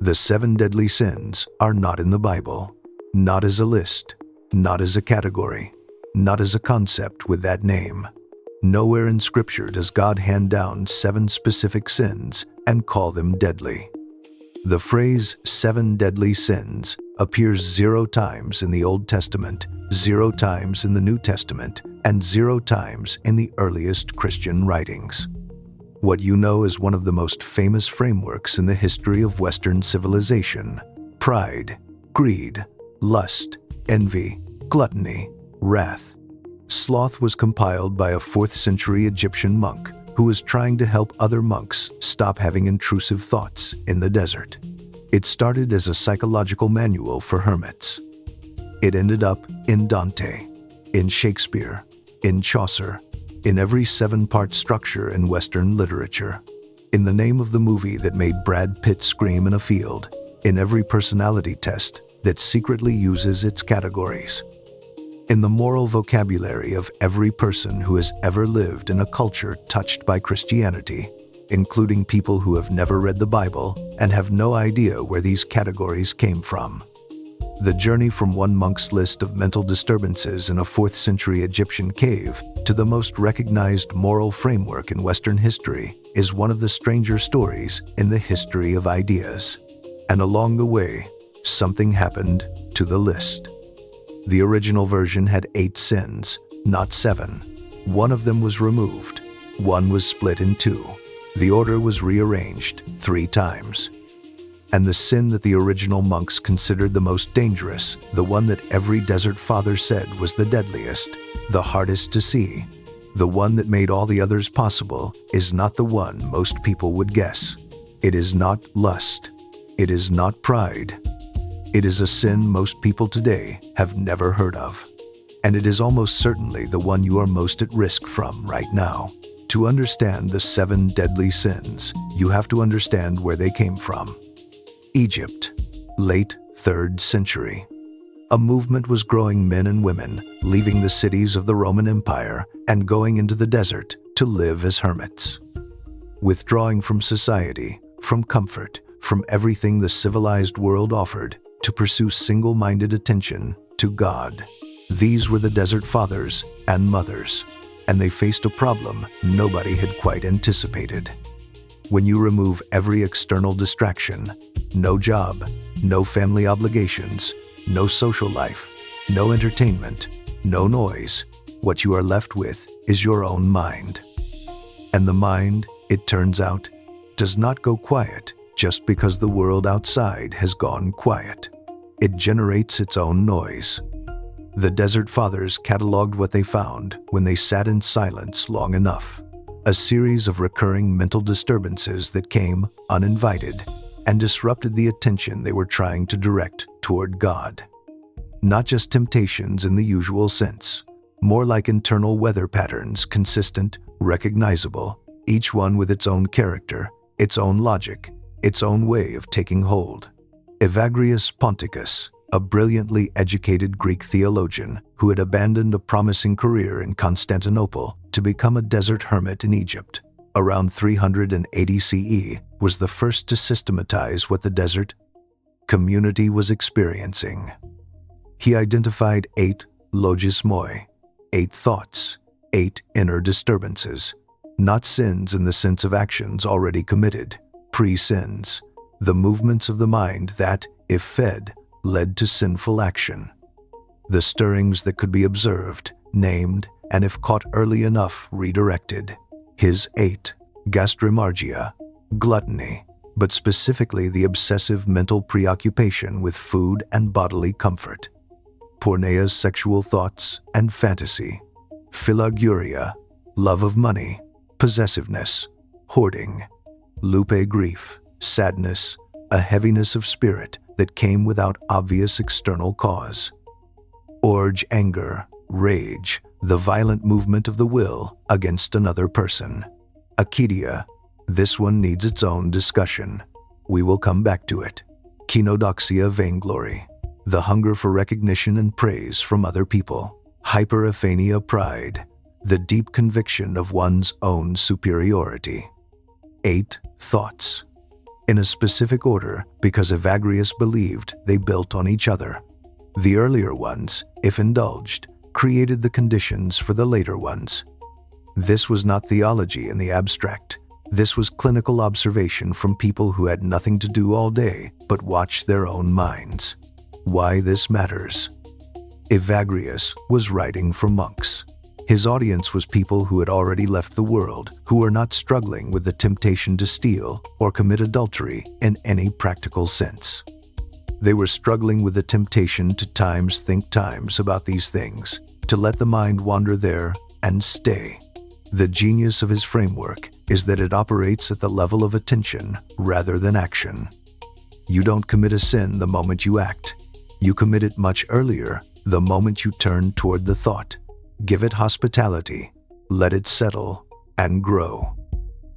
The 7 deadly sins are not in the Bible, not as a list, not as a category, not as a concept with that name. Nowhere in Scripture does God hand down 7 specific sins and call them deadly. The phrase 7 deadly sins appears 0 times in the Old Testament, 0 times in the New Testament, and 0 times in the earliest Christian writings. What you know is one of the most famous frameworks in the history of Western civilization: pride, greed, lust, envy, gluttony, wrath. Sloth was compiled by a 4th century Egyptian monk who was trying to help other monks stop having intrusive thoughts in the desert. It started as a psychological manual for hermits. It ended up in Dante, in Shakespeare, in Chaucer, in every 7-part structure in Western literature, in the name of the movie that made Brad Pitt scream in a field, in every personality test that secretly uses its categories, in the moral vocabulary of every person who has ever lived in a culture touched by Christianity, including people who have never read the Bible and have no idea where these categories came from. The journey from one monk's list of mental disturbances in a 4th century Egyptian cave to the most recognized moral framework in Western history is one of the stranger stories in the history of ideas. And along the way, something happened to the list. The original version had 8 sins, not 7. One of them was removed. One was split in 2. The order was rearranged 3 times. And the sin that the original monks considered the most dangerous, the one that every desert father said was the deadliest, the hardest to see, the one that made all the others possible, is not the one most people would guess. It is not lust. It is not pride. It is a sin most people today have never heard of. And it is almost certainly the one you are most at risk from right now. To understand the 7 deadly sins, you have to understand where they came from. Egypt, late 3rd century. A movement was growing, men and women leaving the cities of the Roman Empire and going into the desert to live as hermits. Withdrawing from society, from comfort, from everything the civilized world offered, to pursue single-minded attention to God. These were the desert fathers and mothers, and they faced a problem nobody had quite anticipated. When you remove every external distraction, no job, no family obligations, no social life, no entertainment, no noise, what you are left with is your own mind. And the mind, it turns out, does not go quiet just because the world outside has gone quiet. It generates its own noise. The Desert Fathers cataloged what they found when they sat in silence long enough. A series of recurring mental disturbances that came uninvited and disrupted the attention they were trying to direct toward God. Not just temptations in the usual sense, more like internal weather patterns, consistent, recognizable, each one with its own character, its own logic, its own way of taking hold. Evagrius Ponticus, a brilliantly educated Greek theologian who had abandoned a promising career in Constantinople to become a desert hermit in Egypt, around 380 CE, was the first to systematize what the desert community was experiencing. He identified 8 logismoi, 8 thoughts, 8 inner disturbances, not sins in the sense of actions already committed, pre-sins, the movements of the mind that, if fed, led to sinful action. The stirrings that could be observed, named, and if caught early enough, redirected. His 8, gastromargia, gluttony, but specifically the obsessive mental preoccupation with food and bodily comfort. Pornea's sexual thoughts and fantasy. Philaguria, love of money, possessiveness, hoarding. Lupe, grief, sadness, a heaviness of spirit that came without obvious external cause. Orge, anger, rage, the violent movement of the will against another person. Acedia, this one needs its own discussion. We will come back to it. Kenodoxia, vainglory, the hunger for recognition and praise from other people. Hyperephania, pride, the deep conviction of one's own superiority. 8 thoughts. in a specific order because Evagrius believed they built on each other. The earlier ones, if indulged, created the conditions for the later ones. This was not theology in the abstract. This was clinical observation from people who had nothing to do all day but watch their own minds. Why this matters. Evagrius was writing for monks. His audience was people who had already left the world, who were not struggling with the temptation to steal or commit adultery in any practical sense. They were struggling with the temptation to think times about these things, to let the mind wander there and stay. The genius of his framework is that it operates at the level of attention rather than action. You don't commit a sin the moment you act. You commit it much earlier, the moment you turn toward the thought. Give it hospitality, let it settle, and grow.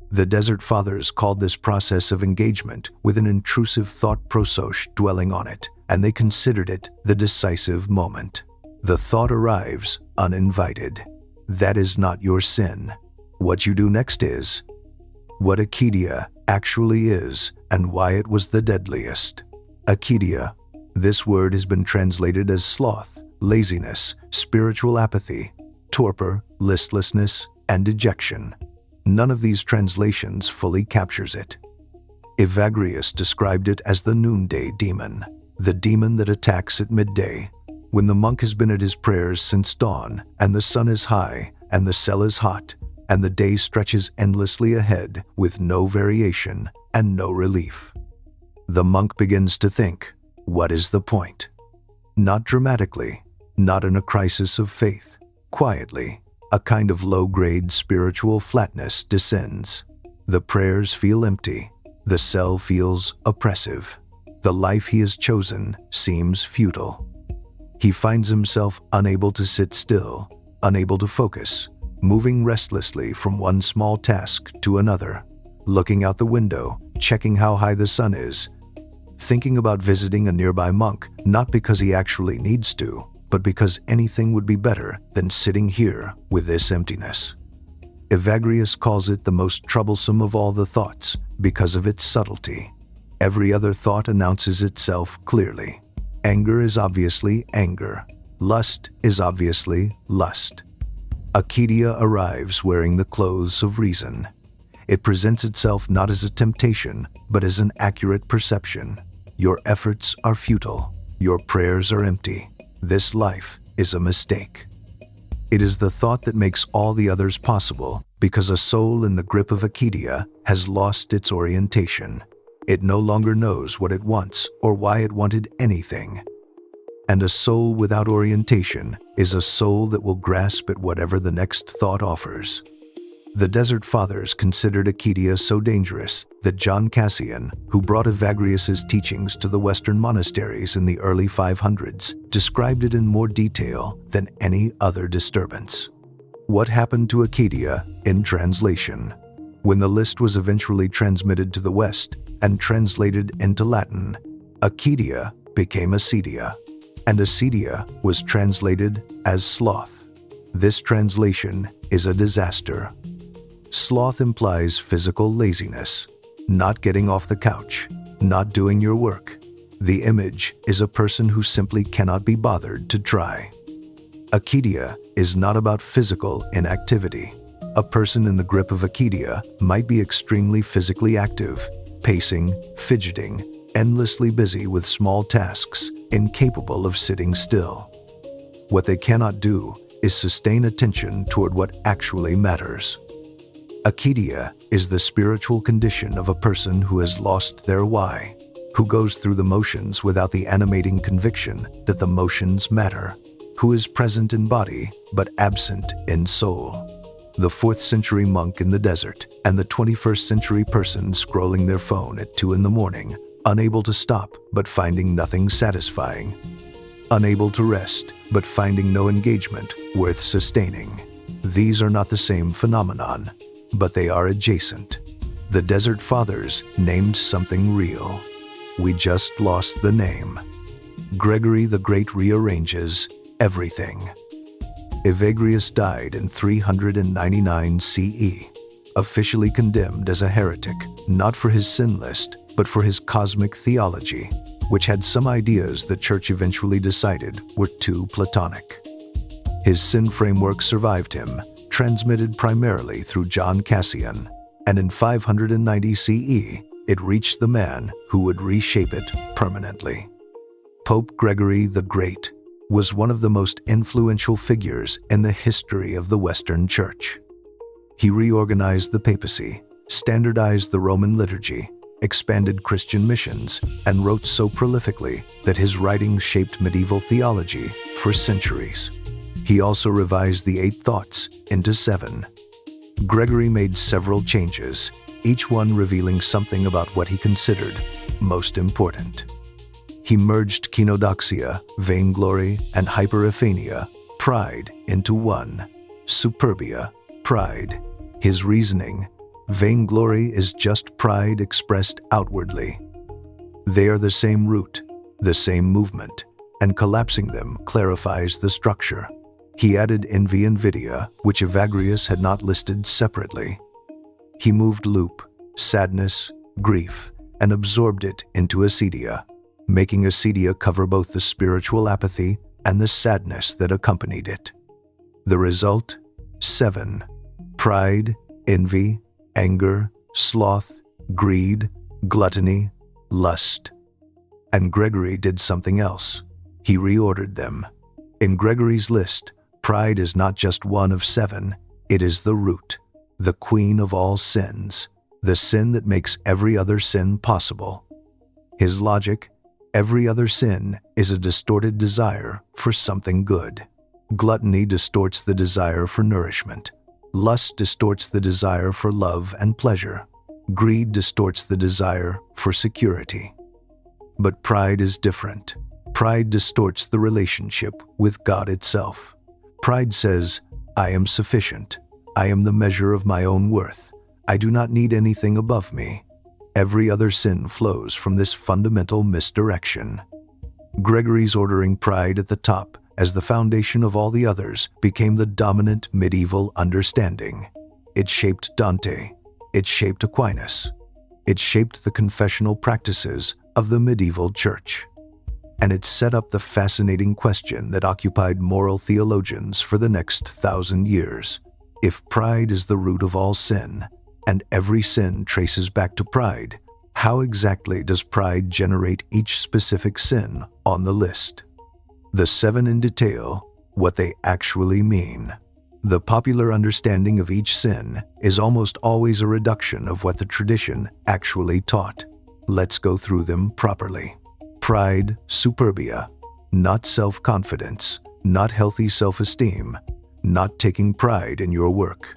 The Desert Fathers called this process of engagement with an intrusive thought prosoche dwelling on it, and they considered it the decisive moment. The thought arrives uninvited. That is not your sin. What you do next is what Acedia actually is and why it was the deadliest. Acedia. This word has been translated as sloth, laziness, spiritual apathy, torpor, listlessness, and dejection. None of these translations fully captures it. Evagrius described it as the noonday demon, the demon that attacks at midday, when the monk has been at his prayers since dawn, and the sun is high, and the cell is hot, and the day stretches endlessly ahead with no variation and no relief. The monk begins to think, what is the point? Not dramatically, not in a crisis of faith. Quietly, a kind of low-grade spiritual flatness descends. The prayers feel empty. The cell feels oppressive. The life he has chosen seems futile. He finds himself unable to sit still, unable to focus, moving restlessly from one small task to another, looking out the window, checking how high the sun is, thinking about visiting a nearby monk, not because he actually needs to, but because anything would be better than sitting here with this emptiness. Evagrius calls it the most troublesome of all the thoughts because of its subtlety. Every other thought announces itself clearly. Anger is obviously anger. Lust is obviously lust. Acedia arrives wearing the clothes of reason. It presents itself not as a temptation, but as an accurate perception. Your efforts are futile. Your prayers are empty. This life is a mistake. It is the thought that makes all the others possible because a soul in the grip of Acedia has lost its orientation. It no longer knows what it wants or why it wanted anything. And a soul without orientation is a soul that will grasp at whatever the next thought offers. The Desert Fathers considered Acedia so dangerous that John Cassian, who brought Evagrius's teachings to the Western monasteries in the early 500s, described it in more detail than any other disturbance. What happened to Acedia in translation? When the list was eventually transmitted to the West and translated into Latin, Acedia became Acedia, and Acedia was translated as sloth. This translation is a disaster. Sloth implies physical laziness, not getting off the couch, not doing your work. The image is a person who simply cannot be bothered to try. Acedia is not about physical inactivity. A person in the grip of Acedia might be extremely physically active, pacing, fidgeting, endlessly busy with small tasks, incapable of sitting still. What they cannot do is sustain attention toward what actually matters. Acedia is the spiritual condition of a person who has lost their why, who goes through the motions without the animating conviction that the motions matter, who is present in body but absent in soul. The 4th century monk in the desert and the 21st century person scrolling their phone at 2 a.m, unable to stop but finding nothing satisfying, unable to rest but finding no engagement worth sustaining. These are not the same phenomenon, but they are adjacent. The Desert Fathers named something real. We just lost the name. Gregory the Great rearranges everything. Evagrius died in 399 CE, officially condemned as a heretic, not for his sin list, but for his cosmic theology, which had some ideas the church eventually decided were too Platonic. His sin framework survived him, transmitted primarily through John Cassian, and in 590 CE, it reached the man who would reshape it permanently. Pope Gregory the Great was one of the most influential figures in the history of the Western Church. He reorganized the papacy, standardized the Roman liturgy, expanded Christian missions, and wrote so prolifically that his writings shaped medieval theology for centuries. He also revised the 8 thoughts into 7. Gregory made several changes, each one revealing something about what he considered most important. He merged kenodoxia, vainglory, and hyperephania, pride, into one, superbia, pride. His reasoning: vainglory is just pride expressed outwardly. They are the same root, the same movement, and collapsing them clarifies the structure. He added envy and invidia, which Evagrius had not listed separately. He moved loop, sadness, grief, and absorbed it into acedia, making acedia cover both the spiritual apathy and the sadness that accompanied it. The result? 7. Pride, envy, anger, sloth, greed, gluttony, lust. And Gregory did something else. He reordered them. In Gregory's list, pride is not just one of 7, it is the root, the queen of all sins, the sin that makes every other sin possible. His logic: every other sin is a distorted desire for something good. Gluttony distorts the desire for nourishment. Lust distorts the desire for love and pleasure. Greed distorts the desire for security. But pride is different. Pride distorts the relationship with God itself. Pride says, I am sufficient. I am the measure of my own worth. I do not need anything above me. Every other sin flows from this fundamental misdirection. Gregory's ordering pride at the top as the foundation of all the others became the dominant medieval understanding. It shaped Dante. It shaped Aquinas. It shaped the confessional practices of the medieval church. And it set up the fascinating question that occupied moral theologians for the next 1,000 years. If pride is the root of all sin, and every sin traces back to pride, how exactly does pride generate each specific sin on the list? The 7 in detail, what they actually mean. The popular understanding of each sin is almost always a reduction of what the tradition actually taught. Let's go through them properly. Pride, superbia, not self-confidence, not healthy self-esteem, not taking pride in your work.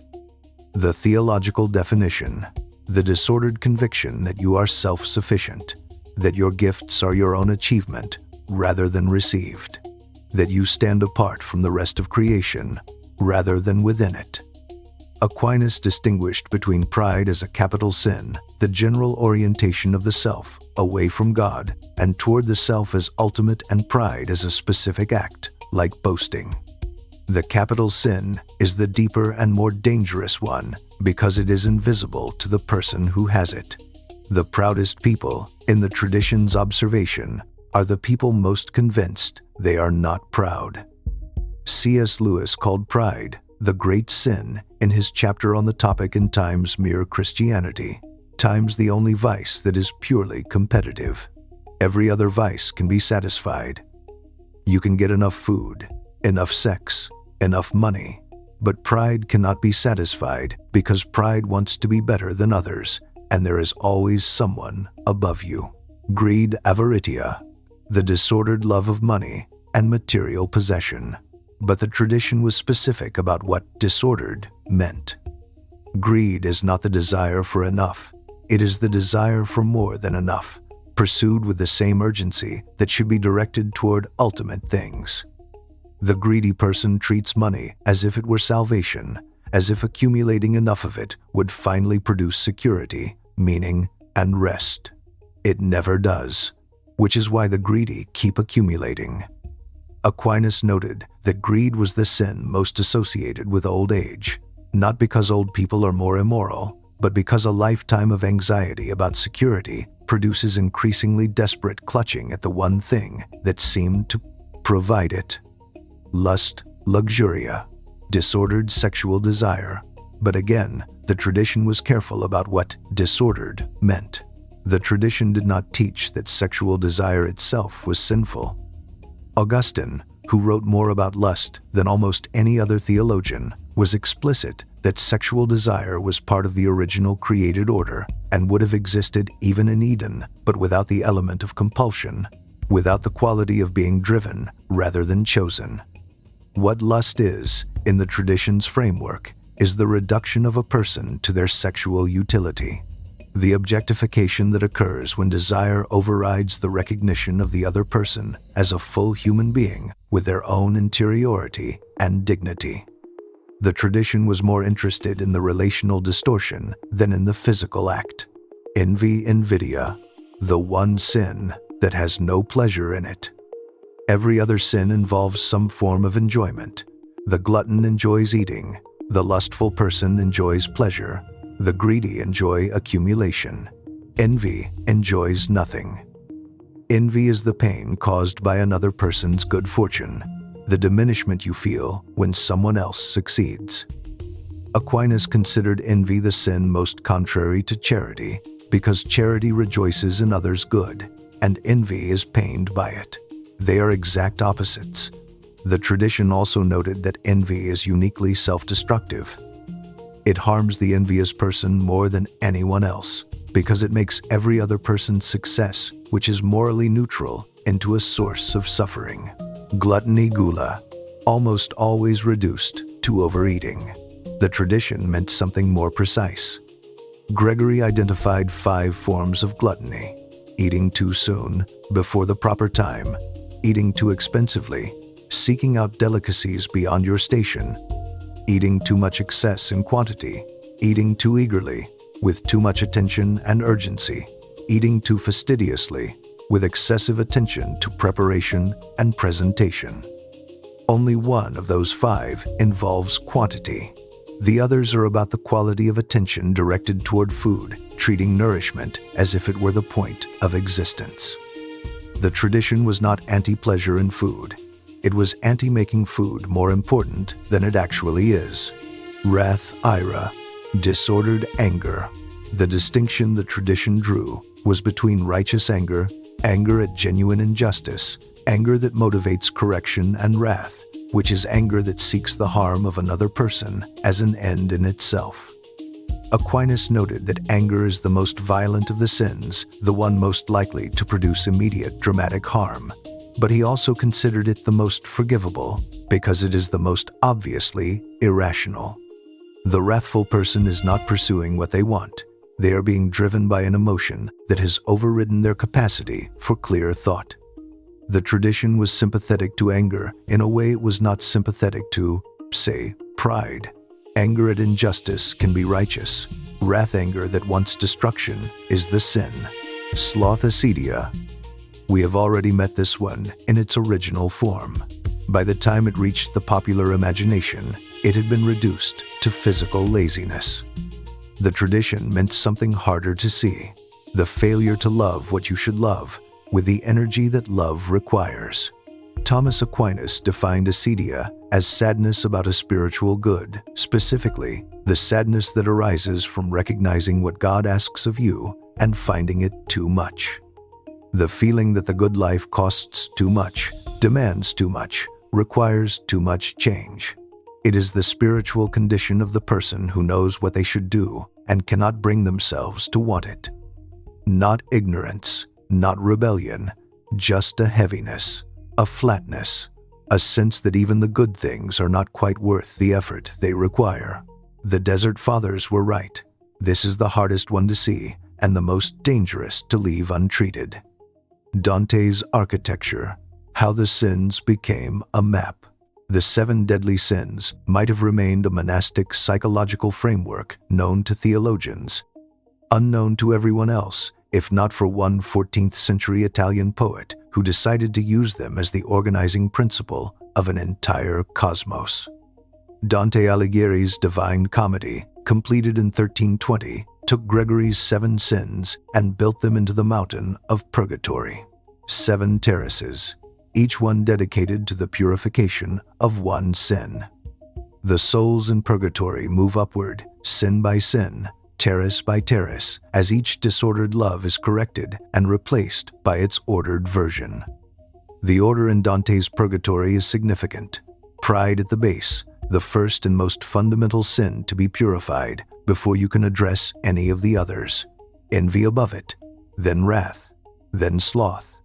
The theological definition: the disordered conviction that you are self-sufficient, that your gifts are your own achievement rather than received, that you stand apart from the rest of creation rather than within it. Aquinas distinguished between pride as a capital sin, the general orientation of the self away from God, and toward the self as ultimate, and pride as a specific act, like boasting. The capital sin is the deeper and more dangerous one because it is invisible to the person who has it. The proudest people, in the tradition's observation, are the people most convinced they are not proud. C.S. Lewis called pride the great sin in his chapter on the topic in Times Mere Christianity. Times the only vice that is purely competitive. Every other vice can be satisfied. You can get enough food, enough sex, enough money, but pride cannot be satisfied because pride wants to be better than others, and there is always someone above you. Greed, avaritia, the disordered love of money and material possession. But the tradition was specific about what disordered meant. Greed is not the desire for enough. It is the desire for more than enough, pursued with the same urgency that should be directed toward ultimate things. The greedy person treats money as if it were salvation, as if accumulating enough of it would finally produce security, meaning, and rest. It never does, which is why the greedy keep accumulating. Aquinas noted that greed was the sin most associated with old age, not because old people are more immoral, but because a lifetime of anxiety about security produces increasingly desperate clutching at the one thing that seemed to provide it. Lust, luxuria, disordered sexual desire. But again, the tradition was careful about what disordered meant. The tradition did not teach that sexual desire itself was sinful. Augustine, who wrote more about lust than almost any other theologian, was explicit that sexual desire was part of the original created order and would have existed even in Eden, but without the element of compulsion, without the quality of being driven rather than chosen. What lust is, in the tradition's framework, is the reduction of a person to their sexual utility. The objectification that occurs when desire overrides the recognition of the other person as a full human being with their own interiority and dignity. The tradition was more interested in the relational distortion than in the physical act. Envy, invidia, the one sin that has no pleasure in it. Every other sin involves some form of enjoyment. The glutton enjoys eating. The lustful person enjoys pleasure. The greedy enjoy accumulation. Envy enjoys nothing. Envy is the pain caused by another person's good fortune, the diminishment you feel when someone else succeeds. Aquinas considered envy the sin most contrary to charity, because charity rejoices in others' good, and envy is pained by it. They are exact opposites. The tradition also noted that envy is uniquely self-destructive. It harms the envious person more than anyone else, because it makes every other person's success, which is morally neutral, into a source of suffering. Gluttony, gula, almost always reduced to overeating. The tradition meant something more precise. Gregory identified 5 forms of gluttony: eating too soon, before the proper time, eating too expensively, seeking out delicacies beyond your station, eating too much excess in quantity, eating too eagerly, with too much attention and urgency, eating too fastidiously, with excessive attention to preparation and presentation. Only one of those 5 involves quantity. The others are about the quality of attention directed toward food, treating nourishment as if it were the point of existence. The tradition was not anti-pleasure in food. It was anti-making food more important than it actually is. Wrath, ira, disordered anger. The distinction the tradition drew was between righteous anger, anger at genuine injustice, anger that motivates correction, and wrath, which is anger that seeks the harm of another person as an end in itself. Aquinas noted that anger is the most violent of the sins, the one most likely to produce immediate dramatic harm. But he also considered it the most forgivable, because it is the most obviously irrational. The wrathful person is not pursuing what they want. They are being driven by an emotion that has overridden their capacity for clear thought. The tradition was sympathetic to anger in a way it was not sympathetic to, say, pride. Anger at injustice can be righteous. Wrath anger that wants destruction is the sin. Sloth, Acedia. We have already met this one in its original form. By the time it reached the popular imagination, it had been reduced to physical laziness. The tradition meant something harder to see: the failure to love what you should love with the energy that love requires. Thomas Aquinas defined acedia as sadness about a spiritual good, specifically the sadness that arises from recognizing what God asks of you and finding it too much. The feeling that the good life costs too much, demands too much, requires too much change. It is the spiritual condition of the person who knows what they should do and cannot bring themselves to want it. Not ignorance, not rebellion, just a heaviness, a flatness, a sense that even the good things are not quite worth the effort they require. The Desert Fathers were right. This is the hardest one to see and the most dangerous to leave untreated. Dante's Architecture, How the Sins Became a Map. The 7 deadly sins might have remained a monastic psychological framework known to theologians, unknown to everyone else, if not for one 14th-century Italian poet who decided to use them as the organizing principle of an entire cosmos. Dante Alighieri's Divine Comedy, completed in 1320, took Gregory's 7 sins and built them into the mountain of purgatory. 7 terraces, each one dedicated to the purification of one sin. The souls in purgatory move upward, sin by sin, terrace by terrace, as each disordered love is corrected and replaced by its ordered version. The order in Dante's purgatory is significant. Pride at the base, the first and most fundamental sin to be purified before you can address any of the others. Envy above it, then wrath, then sloth,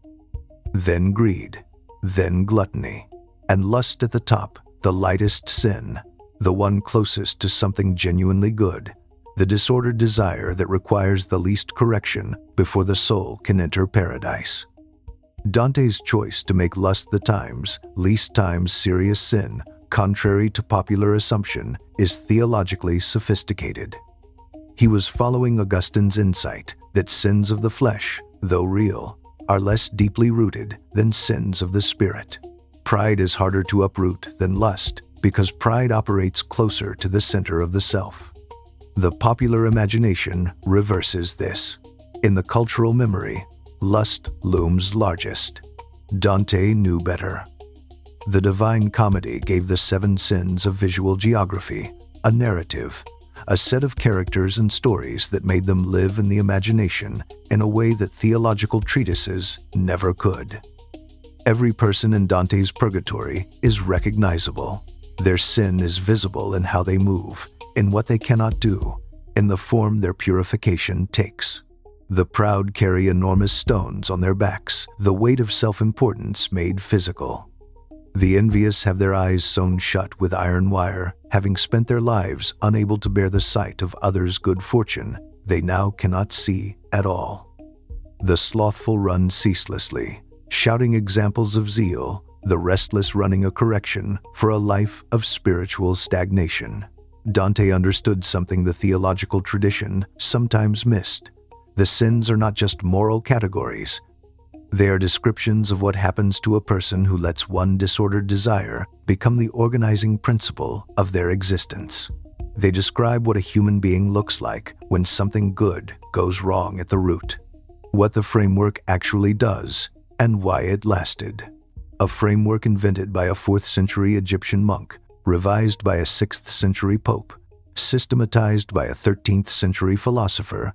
then greed, then gluttony, and lust at the top, the lightest sin, the one closest to something genuinely good, the disordered desire that requires the least correction before the soul can enter paradise. Dante's choice to make lust the least times serious sin, contrary to popular assumption, is theologically sophisticated. He was following Augustine's insight that sins of the flesh, though real, are less deeply rooted than sins of the spirit. Pride is harder to uproot than lust because pride operates closer to the center of the self. The popular imagination reverses this. In the cultural memory, lust looms largest. Dante knew better. The Divine Comedy gave the 7 sins a visual geography, a narrative, a set of characters and stories that made them live in the imagination in a way that theological treatises never could. Every person in Dante's purgatory is recognizable. Their sin is visible in how they move, in what they cannot do, in the form their purification takes. The proud carry enormous stones on their backs, the weight of self-importance made physical. The envious have their eyes sewn shut with iron wire, having spent their lives unable to bear the sight of others' good fortune they now cannot see at all. The slothful run ceaselessly, shouting examples of zeal, the restless running a correction for a life of spiritual stagnation. Dante understood something the theological tradition sometimes missed. The sins are not just moral categories. They are descriptions of what happens to a person who lets one disordered desire become the organizing principle of their existence. They describe what a human being looks like when something good goes wrong at the root, what the framework actually does, and why it lasted. A framework invented by a 4th century Egyptian monk, revised by a 6th century pope, systematized by a 13th century philosopher,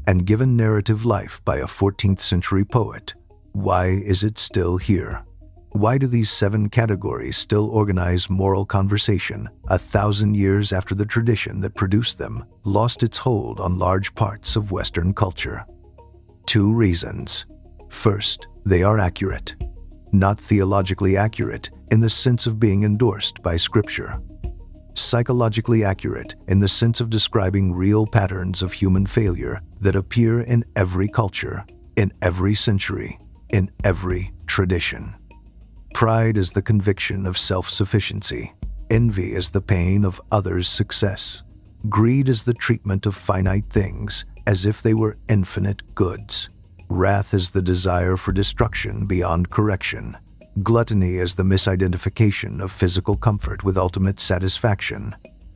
and given narrative life by a 14th century poet. Why is it still here? Why do these 7 categories still organize moral conversation 1,000 years after the tradition that produced them lost its hold on large parts of Western culture? 2 reasons. First, they are accurate. Not theologically accurate in the sense of being endorsed by Scripture. Psychologically accurate in the sense of describing real patterns of human failure that appear in every culture, in every century, in every tradition. Pride is the conviction of self-sufficiency. Envy is the pain of others' success. Greed is the treatment of finite things as if they were infinite goods. Wrath is the desire for destruction beyond correction. Gluttony is the misidentification of physical comfort with ultimate satisfaction.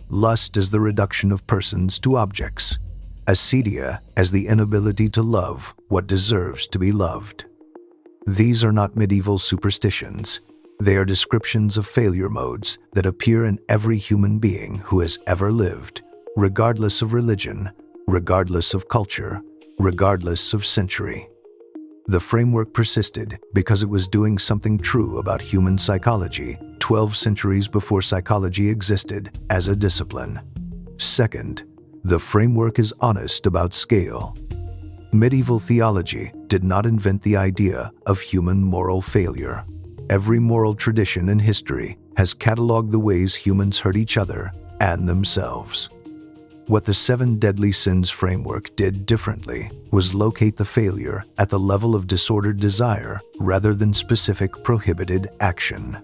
Lust is the reduction of persons to objects. Acedia as the inability to love what deserves to be loved. These are not medieval superstitions. They are descriptions of failure modes that appear in every human being who has ever lived, regardless of religion, regardless of culture, regardless of century. The framework persisted because it was doing something true about human psychology 12 centuries before psychology existed as a discipline. Second, the framework is honest about scale. Medieval theology did not invent the idea of human moral failure. Every moral tradition in history has cataloged the ways humans hurt each other and themselves. What the 7 deadly sins framework did differently was locate the failure at the level of disordered desire rather than specific prohibited action.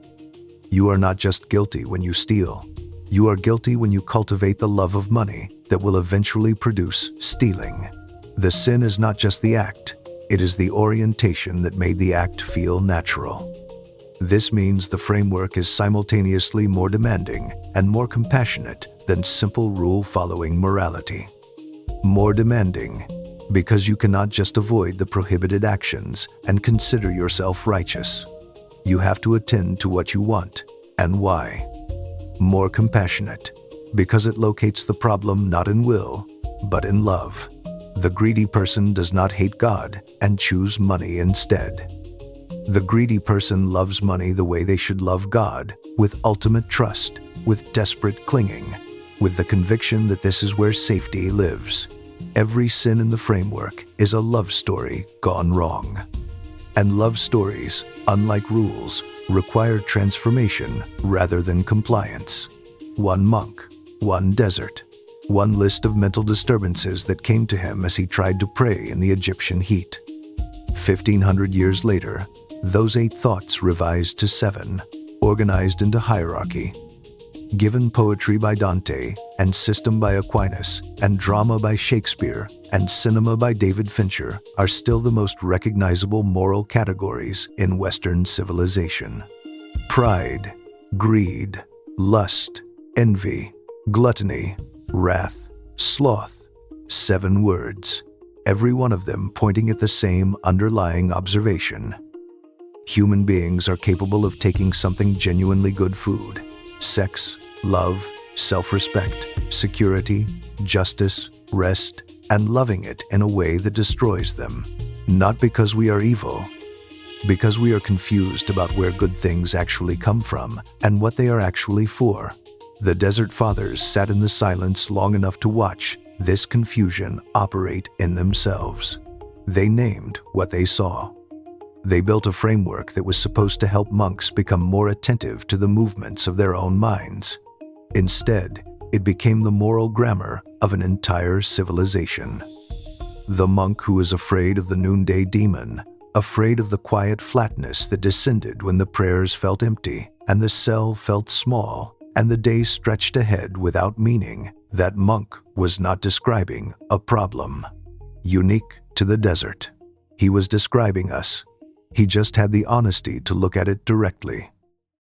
You are not just guilty when you steal. You are guilty when you cultivate the love of money that will eventually produce stealing. The sin is not just the act, it is the orientation that made the act feel natural. This means the framework is simultaneously more demanding and more compassionate than simple rule-following morality. more demanding, because you cannot just avoid the prohibited actions and consider yourself righteous. You have to attend to what you want and why. More compassionate, because it locates the problem not in will, but in love. The greedy person does not hate God and choose money instead. The greedy person loves money the way they should love God, with ultimate trust, with desperate clinging, with the conviction that this is where safety lives. Every sin in the framework is a love story gone wrong. And love stories, unlike rules, require transformation rather than compliance. One monk, one desert, one list of mental disturbances that came to him as he tried to pray in the Egyptian heat. 1,500 years later, those 8 thoughts revised to 7, organized into hierarchy. Given poetry by Dante, and system by Aquinas, and drama by Shakespeare, and cinema by David Fincher are still the most recognizable moral categories in Western civilization. Pride, greed, lust, envy, gluttony, wrath, sloth. 7 words, every one of them pointing at the same underlying observation. Human beings are capable of taking something genuinely good food, sex, love, self-respect, security, justice, rest, and loving it in a way that destroys them. Not because we are evil, because we are confused about where good things actually come from and what they are actually for. The Desert Fathers sat in the silence long enough to watch this confusion operate in themselves. They named what they saw. They built a framework that was supposed to help monks become more attentive to the movements of their own minds. Instead, it became the moral grammar of an entire civilization. The monk who was afraid of the noonday demon, afraid of the quiet flatness that descended when the prayers felt empty and the cell felt small and the day stretched ahead without meaning, that monk was not describing a problem unique to the desert. He was describing us. He just had the honesty to look at it directly.